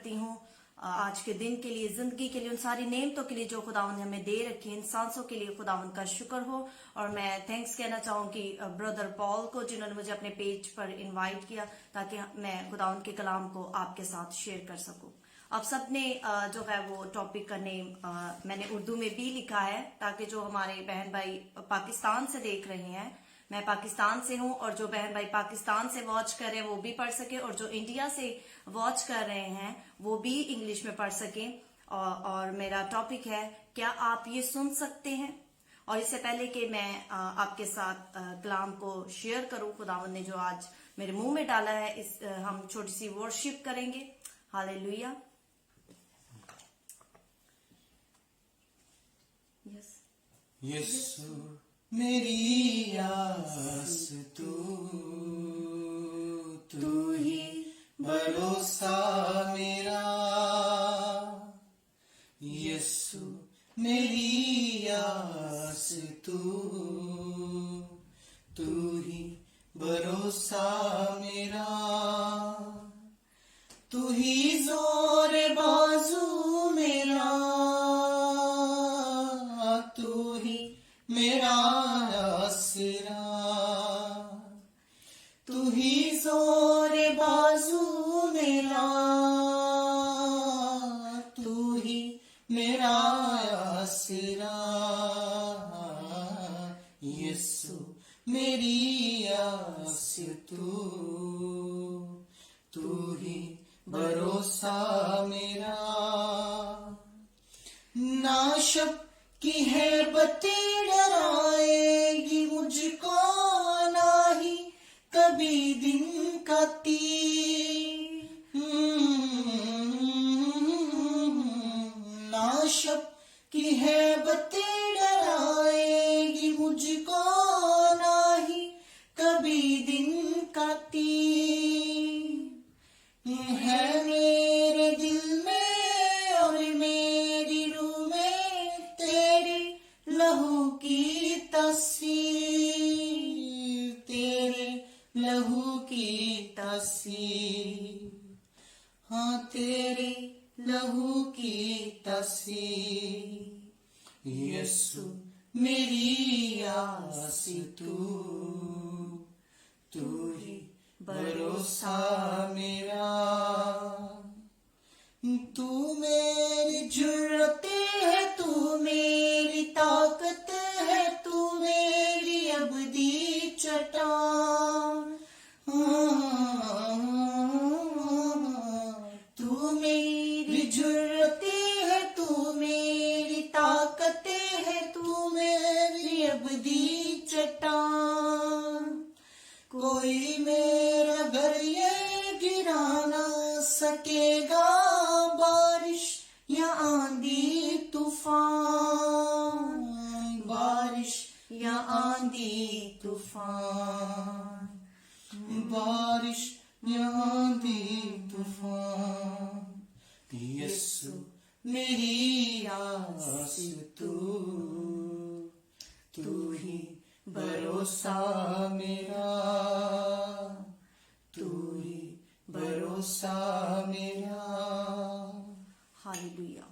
करती हूँ आज के दिन के लिए, जिंदगी के लिए, उन सारी नेमतों के लिए जो खुदावंद ने हमें दे रखी है। इन सांसों के लिए खुदावंद का शुक्र हो। और मैं थैंक्स कहना चाहूंगी ब्रदर पॉल को, जिन्होंने मुझे अपने पेज पर इनवाइट किया ताकि मैं खुदावंद के कलाम को आपके साथ शेयर कर सकूं। आप सबने जो है वो टॉपिक का नेम मैंने उर्दू में भी लिखा है, ताकि जो हमारे बहन भाई पाकिस्तान से देख रहे हैं, मैं पाकिस्तान से हूं, और जो बहन भाई पाकिस्तान से वॉच कर रहे हैं वो भी पढ़ सके, और जो इंडिया से वॉच कर रहे हैं वो भी इंग्लिश में पढ़ सकें। और मेरा टॉपिक है, क्या आप ये सुन सकते हैं। और इससे पहले कि मैं आपके साथ कलाम को शेयर करूं, खुदावंद ने जो आज मेरे मुंह में डाला है, इस हम छोटी सी वर्शिप करेंगे। हालेलुया। यीशु मेरी आस तू ही भरोसा मेरा। यीशु मेरी आस तू ही भरोसा मेरा। तू ही जोर बाजू मेरा, तू ही मेरा आसरा। तू ही जोर बाजू मेरा, तू ही मेरा आसरा। यीशु मेरी आस तू ही भरोसा मेरा। ना शक की है बती डराएगी मुझको, ना ही कभी दिन का तीर। ना शक की है बती डराएगी मुझको, ना ही कभी दिन का तीर। है मेरे दिल में और मेरी रूह में तेरे लहू की तस्वीर, तेरे लहू की तस्वीर। हाँ, तेरे लहू की तस्वीर। यीशु मेरी आस तू ही भरोसा मेरा। तू मेरी जुर्रत है, तू मेरी ताकत है, तू मेरी अबदी चट्टान। तू मेरी जुर्रत है, तू मेरी ताकत है, तू मेरी अबदी चट्टान। कोई मेरा घर ये गिरा ना सकेगा, बारिश या आंधी तूफान, बारिश या आंधी तूफान, बारिश या आंधी तूफान। यीशु मेरी आस तू ही भरोसा मेरा, तू ही भरोसा मेरा। हालेलुया।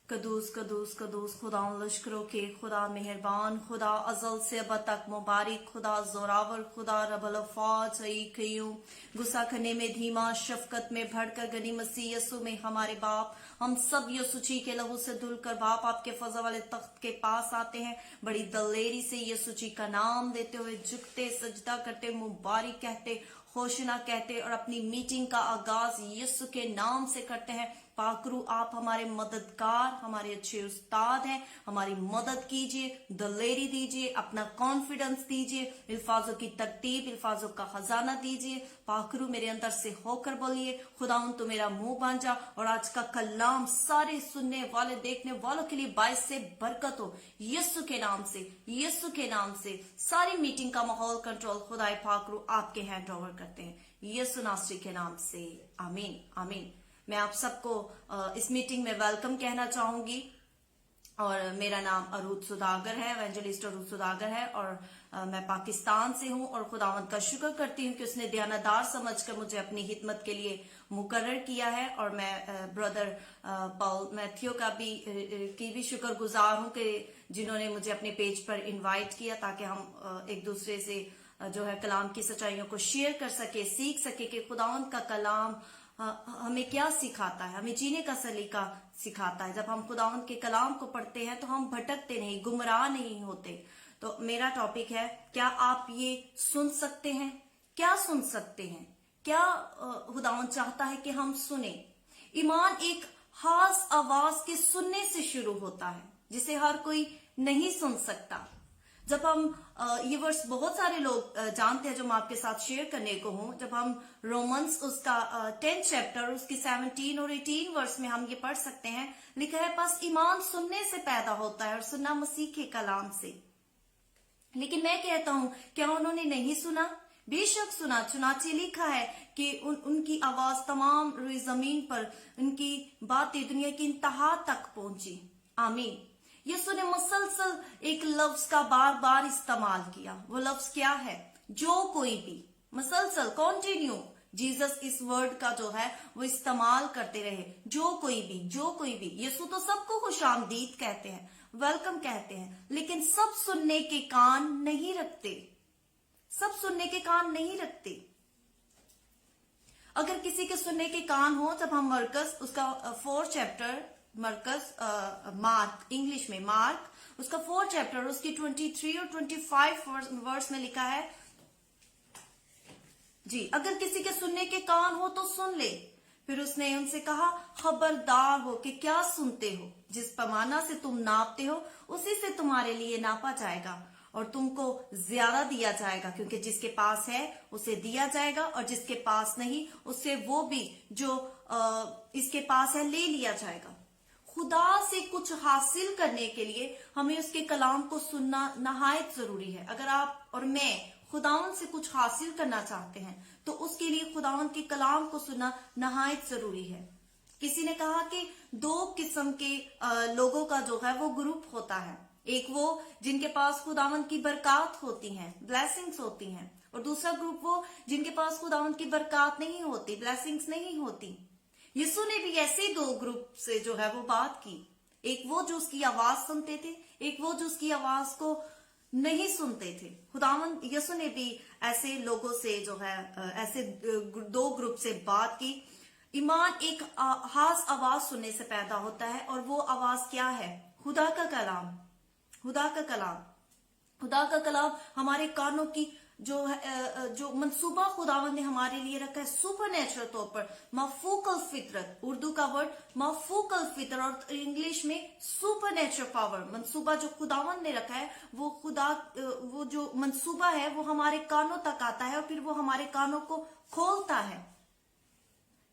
कदूस कदूस कदूस खुदा लश्करों के खुदा, मेहरबान खुदा, अजल से अब तक मुबारक खुदा, जोरावर खुदा, रबल अफ़ाज कयूम, गुस्सा करने में धीमा, शफकत में भड़कर गनी मसीह यसु में हमारे बाप। हम सब यसु जी के लहू से धुलकर बाप आपके फज़ल वाले तख्त के पास आते हैं, बड़ी दलेरी से यसु जी का नाम देते हुए, झुकते, सजदा करते, मुबारक कहते, होशना कहते, और अपनी मीटिंग का आगाज यीशु के नाम से करते हैं। पाकरू आप हमारे मददगार, हमारे अच्छे उस्ताद हैं, हमारी मदद कीजिए, दलेरी दीजिए, अपना कॉन्फिडेंस दीजिए, अल्फाजों की तरतीब, अल्फाजों का खजाना दीजिए। पाकरू मेरे अंदर से होकर बोलिए, खुदाउन तो मेरा मुंह बन जा, और आज का कलाम सारे सुनने वाले, देखने वालों के लिए बाइस से बरकत हो, यीशु के नाम से, यीशु के नाम से। सारी मीटिंग का माहौल कंट्रोल खुदाए पाकरू आपके हैंड ओवर करते हैं, यीशु नासरी के नाम से, आमीन आमीन। मैं आप सबको इस मीटिंग में वेलकम कहना चाहूंगी। और मेरा नाम अरूद सुदागर है, एवेंजलिस्ट अरूद सुदागर है, और मैं पाकिस्तान से हूँ। और खुदावंद का शुक्र करती हूँ कि उसने दयानतदार समझकर मुझे अपनी हिदमत के लिए मुकर्रर किया है। और मैं ब्रदर पॉल मैथ्यू की भी शुक्रगुजार हूँ कि जिन्होंने मुझे अपने पेज पर इनवाइट किया, ताकि हम एक दूसरे से जो है कलाम की सच्चाइयों को शेयर कर सके, सीख सके कि खुदावंद का कलाम हमें क्या सिखाता है, हमें जीने का सलीका सिखाता है। जब हम खुदावंद के कलाम को पढ़ते हैं तो हम भटकते नहीं, गुमराह नहीं होते। तो मेरा टॉपिक है, क्या आप ये सुन सकते हैं? क्या सुन सकते हैं? क्या खुदावंद चाहता है कि हम सुने? ईमान एक खास आवाज के सुनने से शुरू होता है, जिसे हर कोई नहीं सुन सकता। जब हम ये वर्ष बहुत सारे लोग जानते हैं, जो मैं आपके साथ शेयर करने को हूं। जब हम रोमन्स उसका 10th चैप्टर उसकी 17 और 18 वर्ष में हम ये पढ़ सकते हैं, लिखा है, बस ईमान सुनने से पैदा होता है और सुनना मसीह के कलाम से। लेकिन मैं कहता हूं, क्या उन्होंने नहीं सुना? बेशक सुना। चुनाचे लिखा है कि उनकी आवाज तमाम रुई जमीन पर, उनकी बातें दुनिया की इंतहा तक पहुंची। आमीन। यीशु ने मुसलसल एक लफ्ज का बार बार इस्तेमाल किया। वो लफ्ज क्या है? जो कोई भी। मुसलसल, कॉन्टिन्यू जीसस इस वर्ड का जो है वो इस्तेमाल करते रहे। जो कोई भी, जो कोई भी। यीशु तो सबको खुशामदीद कहते हैं, वेलकम कहते हैं, लेकिन सब सुनने के कान नहीं रखते। सब सुनने के कान नहीं रखते। अगर किसी के सुनने के कान हो, जब हम मरकस उसका 4th चैप्टर, मरकस मार्क, इंग्लिश में मार्क उसका 4th चैप्टर उसकी 23 और 25 वर्स में लिखा है जी, अगर किसी के सुनने के कान हो तो सुन ले। फिर उसने उनसे कहा, खबरदार हो कि क्या सुनते हो। जिस पैमाना से तुम नापते हो उसी से तुम्हारे लिए नापा जाएगा और तुमको ज्यादा दिया जाएगा, क्योंकि जिसके पास है उसे दिया जाएगा और जिसके पास नहीं उससे वो भी जो इसके पास है ले लिया जाएगा। खुदा से कुछ हासिल करने के लिए हमें उसके कलाम को सुनना नहायत जरूरी है। अगर आप और मैं खुदावन से कुछ हासिल करना चाहते हैं तो उसके लिए खुदावन के कलाम को सुनना नहायत जरूरी है। किसी ने कहा कि 2 किस्म के लोगों का जो है वो ग्रुप होता है। एक वो जिनके पास खुदावन की बरकत होती हैं, ब्लेसिंग्स होती हैं, और दूसरा ग्रुप वो जिनके पास खुदावन की बरकत नहीं होती, ब्लेसिंग्स नहीं होती। यीशु ने भी ऐसे 2 ग्रुप से जो है वो बात की। एक वो जो उसकी आवाज सुनते थे, एक वो जो उसकी आवाज को नहीं सुनते थे। खुदावन यीशु ने भी ऐसे लोगों से जो है ऐसे 2 ग्रुप से बात की। ईमान एक खास आवाज सुनने से पैदा होता है, और वो आवाज क्या है? खुदा का कलाम। खुदा का कलाम। खुदा का कलाम हमारे कानों की जो है जो मंसूबा खुदावन ने हमारे लिए रखा है सुपर नेचुरल तौर पर, मफूकल फितरत, उर्दू का वर्ड मफूकल फितर और इंग्लिश में सुपर नेचुरल पावर, मंसूबा जो खुदावन ने रखा है वो वो जो मंसूबा है वो हमारे कानों तक आता है और फिर वो हमारे कानों को खोलता है।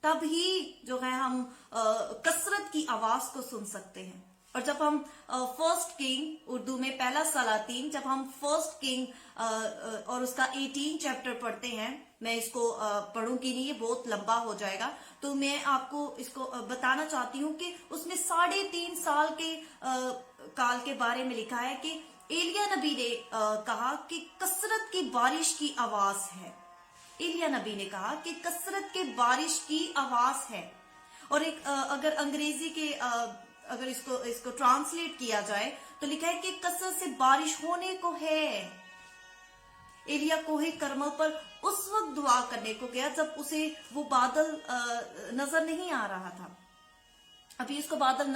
तब ही जो है हम कसरत की आवाज को सुन सकते हैं। और जब हम 1 किंग, उर्दू में 1 सलातीन, जब हम 1 किंग और उसका 18 चैप्टर पढ़ते हैं, मैं इसको पढ़ूंगी नहीं, ये बहुत लंबा हो जाएगा, तो मैं आपको इसको बताना चाहती हूँ कि उसमें 3.5 साल के काल के बारे में लिखा है कि एलिया नबी ने कहा कि कसरत की बारिश की आवाज है। एलिया नबी ने कहा कि कसरत के बारिश की आवाज है। और एक अगर अंग्रेजी के अगर इसको ट्रांसलेट किया जाए तो लिखा है कि कसरत से बारिश होने को है। एलिया कोहे कर्मल पर उस वक्त दुआ करने को गया जब उसे वो बादल नजर नहीं आ रहा था। अभी उसको बादल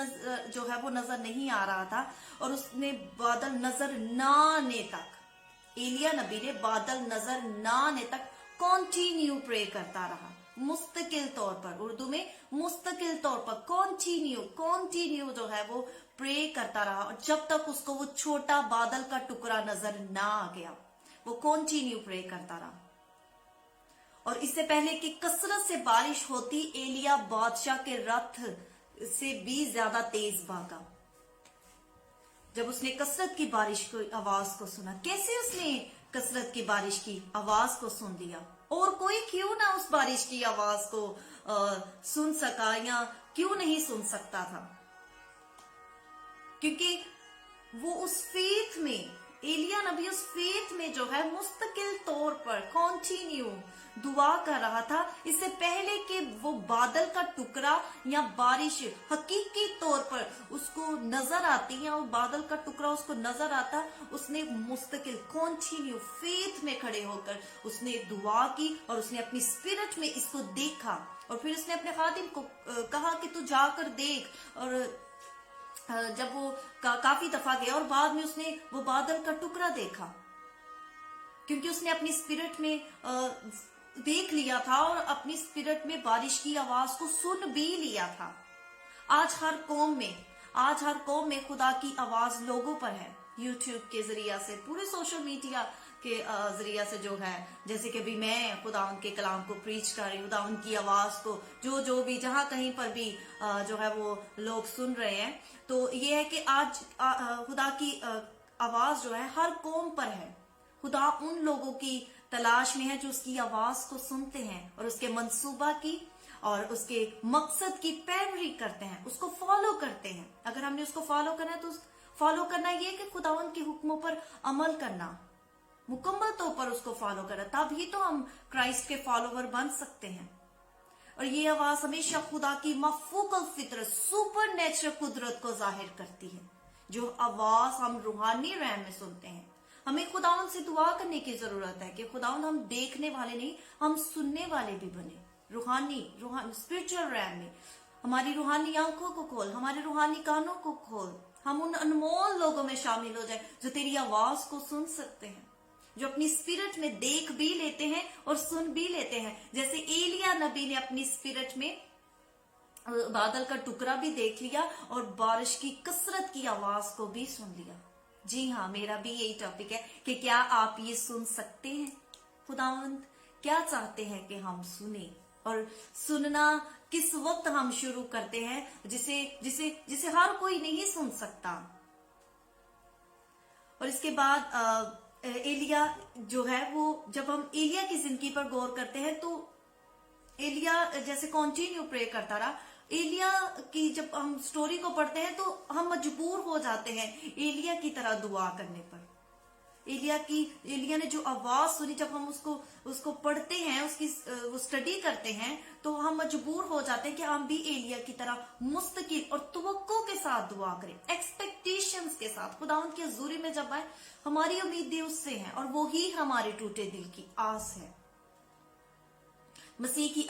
जो है वो नजर नहीं आ रहा था, और उसने बादल नजर न आने तक, एलिया नबी ने बादल नजर न आने तक कॉन्टिन्यू प्रे करता रहा, मुस्तकिल तौर पर, उर्दू में मुस्तकिल तौर पर कॉन्टिन्यू जो है वो प्रे करता रहा, और जब तक उसको वो छोटा बादल का टुकड़ा नजर ना आ गया वो कॉन्टिन्यू प्रे करता रहा। और इससे पहले कि कसरत से बारिश होती, एलिया बादशाह के रथ से भी ज्यादा तेज भागा। जब उसने कसरत की बारिश की आवाज को सुना, कैसे उसने कसरत की बारिश की आवाज को सुन लिया, और कोई क्यों ना उस बारिश की आवाज को सुन सका या क्यों नहीं सुन सकता था। क्योंकि वो उस फेथ में, एलिया नबी उस फेथ में जो है मुस्तकिल तौर पर कॉन्टिन्यू दुआ कर रहा था, इससे पहले कि वो बादल का टुकड़ा या बारिश हकीकी तौर पर उसको नजर आती या वो बादल का टुकड़ा उसको नजर आता, उसने मुस्तकिल कॉन्टिन्यू फेथ में खड़े होकर उसने दुआ की और उसने अपनी स्पिरिट में इसको देखा। और फिर उसने अपने खादिम को कहा कि तू जाकर देख। और जब वो काफी दफा गया और बाद में उसने वो बादल का टुकड़ा देखा, क्योंकि उसने अपनी स्पिरिट में देख लिया था और अपनी स्पिरिट में बारिश की आवाज को सुन भी लिया था। आज हर कौम में खुदा की आवाज लोगों पर है, यूट्यूब के जरिया से, पूरे सोशल मीडिया के जरिया से जो है, जैसे कि भी मैं खुदा उनके कलाम को प्रीच कर रही हूँ, खुदा उनकी आवाज को जो भी जहां कहीं पर भी जो है वो लोग सुन रहे हैं। तो ये है कि आज खुदा की आवाज जो है हर कौम पर है। खुदा उन लोगों की तलाश में है जो उसकी आवाज को सुनते हैं और उसके मंसूबा की और उसके मकसद की पैरवी करते हैं, उसको फॉलो करते हैं। अगर हमने उसको फॉलो करना है तो फॉलो करना ये कि खुदावंद के हुक्मों पर अमल करना, मुकम्मल तौर पर उसको फॉलो करना, तभी तो हम क्राइस्ट के फॉलोवर बन सकते हैं। और ये आवाज हमेशा खुदा की मफूकल फितरत, सुपर नेचुरल कुदरत को जाहिर करती है। जो आवाज हम रूहानी रैम में सुनते हैं, हमें खुदावंद से दुआ करने की जरूरत है कि खुदावंद हम देखने वाले नहीं, हम सुनने वाले भी बने। रूहानी स्पिरिचुअल रैम में हमारी रूहानी आंखों को खोल, हमारे रूहानी कानों को खोल, हम उन अनमोल लोगों में शामिल हो जाए जो तेरी आवाज को सुन सकते हैं, जो अपनी स्पिरिट में देख भी लेते हैं और सुन भी लेते हैं। जैसे एलिया नबी ने अपनी स्पिरिट में बादल का टुकड़ा भी देख लिया और बारिश की कसरत की आवाज को भी सुन लिया। जी हाँ, मेरा भी यही टॉपिक है कि क्या आप ये सुन सकते हैं? खुदावंद क्या चाहते हैं कि हम सुने, और सुनना किस वक्त हम शुरू करते हैं जिसे हर कोई नहीं सुन सकता। और इसके बाद एलिया जो है वो, जब हम एलिया की जिंदगी पर गौर करते हैं तो एलिया जैसे कंटिन्यू प्रे करता रहा। एलिया की जब हम स्टोरी को पढ़ते हैं तो हम मजबूर हो जाते हैं एलिया की तरह दुआ करने पर। एलिया ने जो आवाज सुनी, जब हम उसको पढ़ते हैं, उसकी स्टडी करते हैं, तो हम मजबूर हो जाते हैं कि हम भी एलिया की तरह मुस्तकिल और तवक्को के साथ दुआ करें, एक्सपेक्टेशंस के साथ। खुदावंद की हजूरी में जब आए, हमारी उम्मीदें उससे हैं और वो ही हमारे टूटे दिल की आस है। मसीह की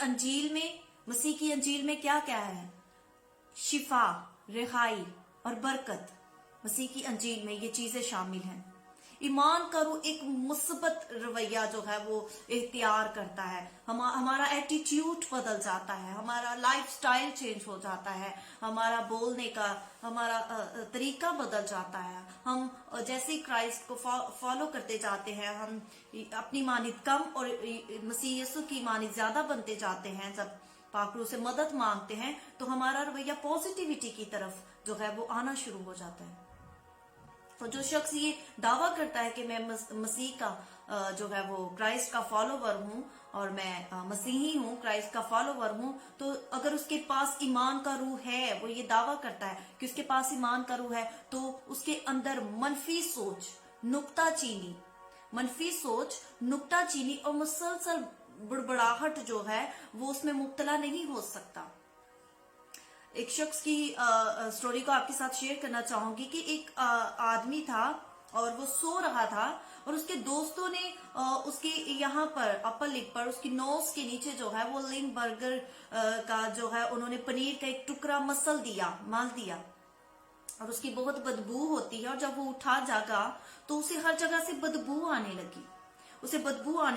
अंजील में क्या क्या है? शिफा, रिहाई और बरकत। मसीह की अंजील में ये चीजें शामिल हैं। ईमान का रूह एक मुस्बत रवैया जो है वो इख्तियार करता है। हमारा एटीट्यूड बदल जाता है, हमारा लाइफस्टाइल चेंज हो जाता है, हमारा बोलने का हमारा तरीका बदल जाता है। हम जैसे क्राइस्ट को फॉलो करते जाते हैं, हम अपनी मानित कम और मसीह यीशु की मानित ज्यादा बनते जाते हैं। जब पाकरू से मदद मांगते हैं तो हमारा रवैया पॉजिटिविटी की तरफ जो है वो आना शुरू हो जाता है। तो जो शख्स ये दावा करता है कि मैं मसीह का जो है वो क्राइस्ट का फॉलोवर हूँ और मैं मसीही हूँ, क्राइस्ट का फॉलोवर हूँ, तो अगर उसके पास ईमान का रूह है, वो ये दावा करता है कि उसके पास ईमान का रूह है, तो उसके अंदर मनफी सोच, नुक्ताचीनी और मुसलसल बड़बड़ाहट जो है वो उसमें मुब्तला नहीं हो सकता। एक शख्स की स्टोरी को आपके साथ शेयर करना चाहूंगी कि एक आदमी था और वो सो रहा था और उसके दोस्तों ने उसके यहाँ पर अपर लिप पर उसकी नोज के नीचे जो है वो लिंग बर्गर का जो है उन्होंने पनीर का एक टुकड़ा माल दिया और उसकी बहुत बदबू होती है। और जब वो उठा जागा तो उसे हर जगह से बदबू आने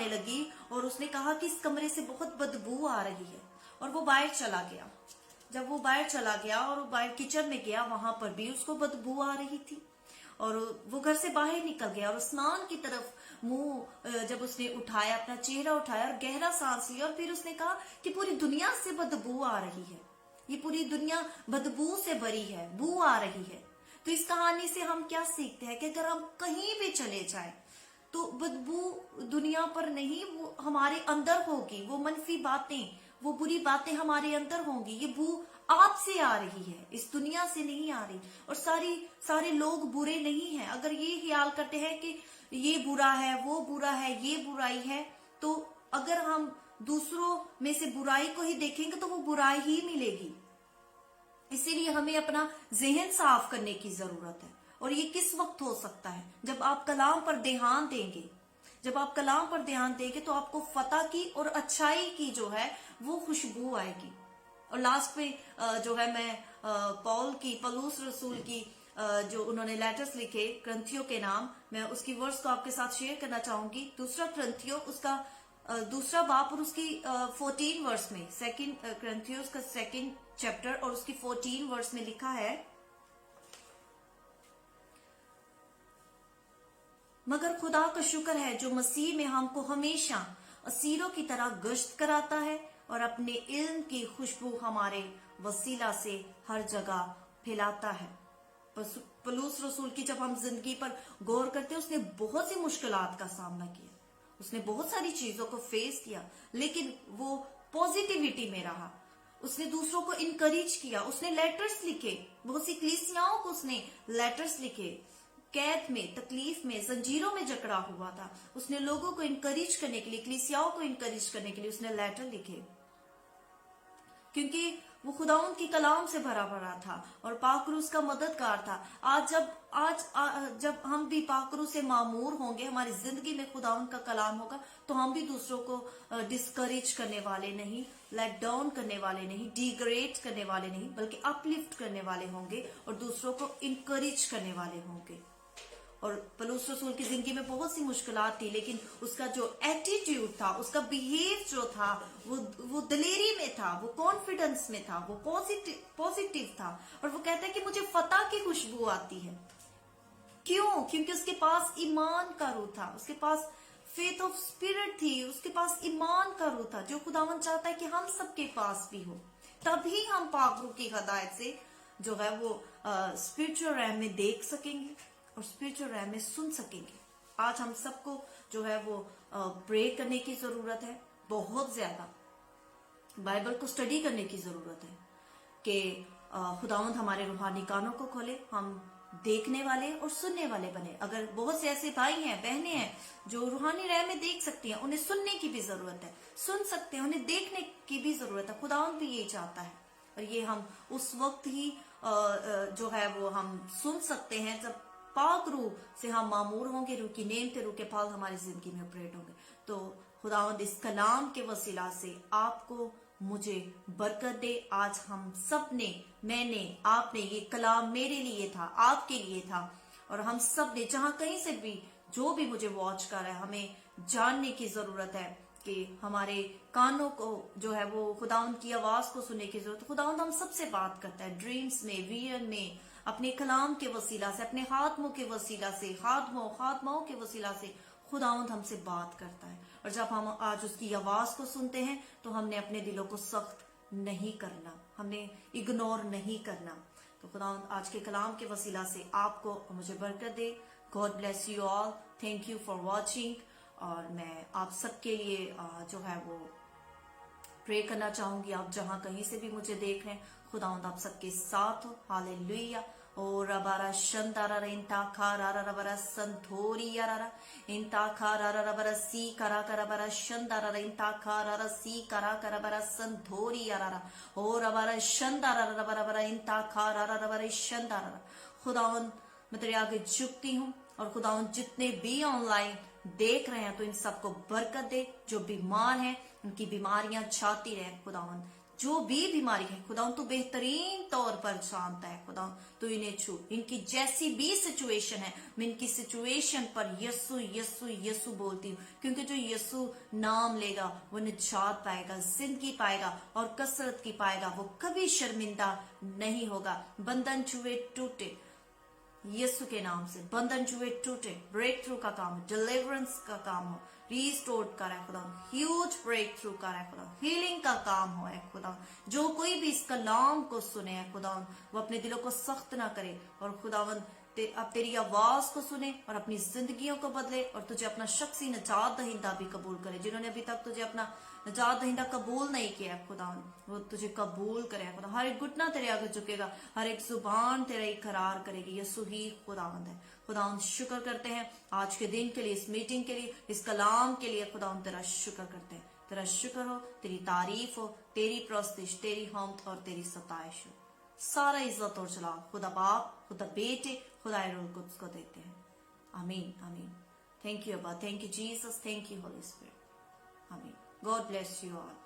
लगी और उसने कहा कि इस कमरे से बहुत बदबू आ रही है, और वो बाहर चला गया। जब वो बाहर चला गया और वो बाहर किचन में गया, वहां पर भी उसको बदबू आ रही थी और वो घर से बाहर निकल गया और स्नान की तरफ मुंह जब उसने उठाया, अपना चेहरा उठाया और गहरा सांस लिया, और फिर उसने कहा कि पूरी दुनिया से बदबू आ रही है, ये पूरी दुनिया बदबू से भरी है, बू आ रही है। तो इस कहानी से हम क्या सीखते हैं कि अगर हम कहीं भी चले जाएं तो बदबू दुनिया पर नहीं, वो हमारे अंदर होगी। वो मनफी बातें, वो बुरी बातें हमारे अंदर होंगी। ये बू आपसे आ रही है, इस दुनिया से नहीं आ रही। और सारे लोग बुरे नहीं हैं। अगर ये ख्याल करते हैं कि ये बुरा है, वो बुरा है, ये बुराई है, तो अगर हम दूसरों में से बुराई को ही देखेंगे तो वो बुराई ही मिलेगी। इसीलिए हमें अपना जहन साफ करने की जरूरत है। और ये किस वक्त हो सकता है? जब आप कलाम पर ध्यान देंगे। जब आप कलाम पर ध्यान देंगे तो आपको फतह की और अच्छाई की जो है वो खुशबू आएगी। और लास्ट पे जो है मैं पौलुस रसूल की जो उन्होंने लेटर्स लिखे क्रंथियों के नाम, मैं उसकी वर्स को आपके साथ शेयर करना चाहूंगी। दूसरा क्रंथियों उसका दूसरा बाप और उसकी 14 वर्स में, सेकंड क्रंथियों उसका सेकंड चैप्टर और उसकी 14 वर्स में लिखा है, मगर खुदा का शुक्र है जो मसीह में हमको हमेशा असीरों की तरह गश्त कराता है और अपने इल्म की खुशबू हमारे वसीला से हर जगह फैलाता है। पौलुस रसूल की जब हम जिंदगी पर गौर करते हैं, उसने बहुत सी मुश्किलात का सामना किया, उसने बहुत सारी चीजों को फेस किया, लेकिन वो पॉजिटिविटी में रहा। उसने दूसरों को इनकरेज किया, उसने लेटर्स लिखे, बहुत सी कलीसियाओं को उसने लेटर्स लिखे। कैद में, तकलीफ में, जंजीरों में जकड़ा हुआ था, उसने लोगों को इनकरेज करने के लिए, कलीसियाओं को इनकरेज करने के लिए उसने लेटर लिखे, क्योंकि वो खुदाउन की कलाम से भरा भरा था और पाकरू उसका मददगार था। आज जब हम भी पाकरू से मामूर होंगे, हमारी जिंदगी में खुदाउन का कलाम होगा, तो हम भी दूसरों को डिस्करेज करने वाले नहीं, लेट डाउन करने वाले नहीं, डिग्रेड करने वाले नहीं, बल्कि अपलिफ्ट करने वाले होंगे और दूसरों को इनकरेज करने वाले होंगे। और पौलुस रसूल की जिंदगी में बहुत सी मुश्किलात थी, लेकिन उसका जो एटीट्यूड था, उसका बिहेव जो था, वो दिलेरी में था, वो कॉन्फिडेंस में था, वो पॉजिटिव था। और वो कहता है कि मुझे फतह की खुशबू आती है। क्यों? क्योंकि उसके पास ईमान का रूह था, उसके पास फेथ ऑफ स्पिरिट थी, उसके पास ईमान का रूह था, जो खुदावन चाहता है कि हम सबके पास भी हो। तभी हम पाकरू की हदायत से जो है वो स्पिरिचुअल रैम में देख सकेंगे और स्पिरिचुअल रैम में सुन सकेंगे। आज हम सबको जो है वो प्रे करने की जरूरत है, बहुत ज्यादा बाइबल को स्टडी करने की जरूरत है कि खुदावंद हमारे रूहानी कानों को खोले, हम देखने वाले और सुनने वाले बने। अगर बहुत से ऐसे भाई हैं, बहनें हैं जो रूहानी रैम में देख सकती हैं, उन्हें सुनने की भी जरूरत है, सुन सकते हैं, उन्हें देखने की भी जरूरत है। खुदावंद भी यही चाहता है और ये हम उस वक्त ही जो है वो हम सुन सकते हैं जब पाक रूह से हम मामूर होंगे, रूह की नेम रूह के फाल हमारी जिंदगी में ऑपरेट होंगे। तो खुदावंद इस कलाम के वसीला से आपको मुझे बरकत दे। आज हम सब ने, मैंने, आपने, ये कलाम मेरे लिए था, आपके लिए था, और हम सब ने जहां कहीं से भी जो भी मुझे वॉच कर रहा है, हमें जानने की जरूरत है कि हमारे कानों को जो है वो खुदावंद की आवाज को सुनने की जरूरत है। खुदावंद हम सबसे बात करता है, ड्रीम्स में, विजन में, अपने कलाम के वसीला से, अपने हाथों के वसीला से, हाथमाओं के वसीला से खुदावंद हमसे बात करता है। और जब हम आज उसकी आवाज को सुनते हैं तो हमने अपने दिलों को सख्त नहीं करना, हमने इग्नोर नहीं करना। तो खुदावंद आज के कलाम के वसीला से आपको मुझे बरकत दे। God bless you all, thank you for watching. और मैं आप सबके लिए जो है वो प्रे करना चाहूंगी, आप जहां कहीं से भी मुझे देख रहे हैं, खुदावंद आप सबके साथ हो। हालेलुया। और रबारा शंदारा इंता खारा रबारा संथोरी यारा इंता खारा रबारा सी करा करबारा शंदारा इंता खारा सी करा करबारा संथोरी यारा और रबारा शंदारा रबारा इंता खारा रबारा शंदारा। खुदावंद मैं तेरे आगे झुकती हूँ और खुदावंद जितने भी ऑनलाइन देख रहे हैं तो इन सबको बरकत दे। जो बीमार हैं उनकी बीमारियां छाती रहे खुदावंद, जो भी बीमारी है खुदावंद तू बेहतरीन तौर पर जानता है खुदावंद, तू इन्हें छू। इनकी जैसी भी सिचुएशन है, मैं इनकी सिचुएशन पर यस्सु यस्सु यस्सु बोलती हूँ, क्योंकि जो यस्सु नाम लेगा वो निजात पाएगा, जिंदगी पाएगा और कसरत की पाएगा। वो कभी शर्मिंदा नहीं होगा। बंधन छुए टूटे यीशु के नाम से, बंधन छुए टूटे। ब्रेक थ्रू का काम, डिलीवरेंस का काम हो, रिस्टोर का है खुदा, ह्यूज ब्रेक थ्रू का है खुदा, हीलिंग का काम हो है खुदा। जो कोई भी इस कलाम को सुने है खुदा, वो अपने दिलों को सख्त ना करे और खुदावंद अब तेरी आवाज को सुने और अपनी जिंदगियों को बदले और तुझे अपना शख्सी निजात दहिंदा भी कबूल करे। जिन्होंने अभी तक तुझे अपना नजात दहिंदा कबूल नहीं किया खुदा, वो तुझे कबूल करे खुदा। हर एक घुटना तेरे आगे झुकेगा, हर एक जुबान तेरा इकरार करेगी यीशु ही खुदावंद है। खुदा शुक्र करते हैं आज के दिन के लिए, इस मीटिंग के लिए, इस कलाम के लिए। खुदा तेरा शुक्र करते हैं, तेरा शुक्र हो, तेरी तारीफ हो, तेरी प्रस्तिश, तेरी हम्द और तेरी सताइश हो। सारा इज्जत और जलाल खुदा बाप, खुदा बेटे, खुदा रूह कुद्स को देते हैं। आमीन आमीन। थैंक यू अब्बा, thank you Jesus, thank you Holy Spirit. आमीन। God bless you all.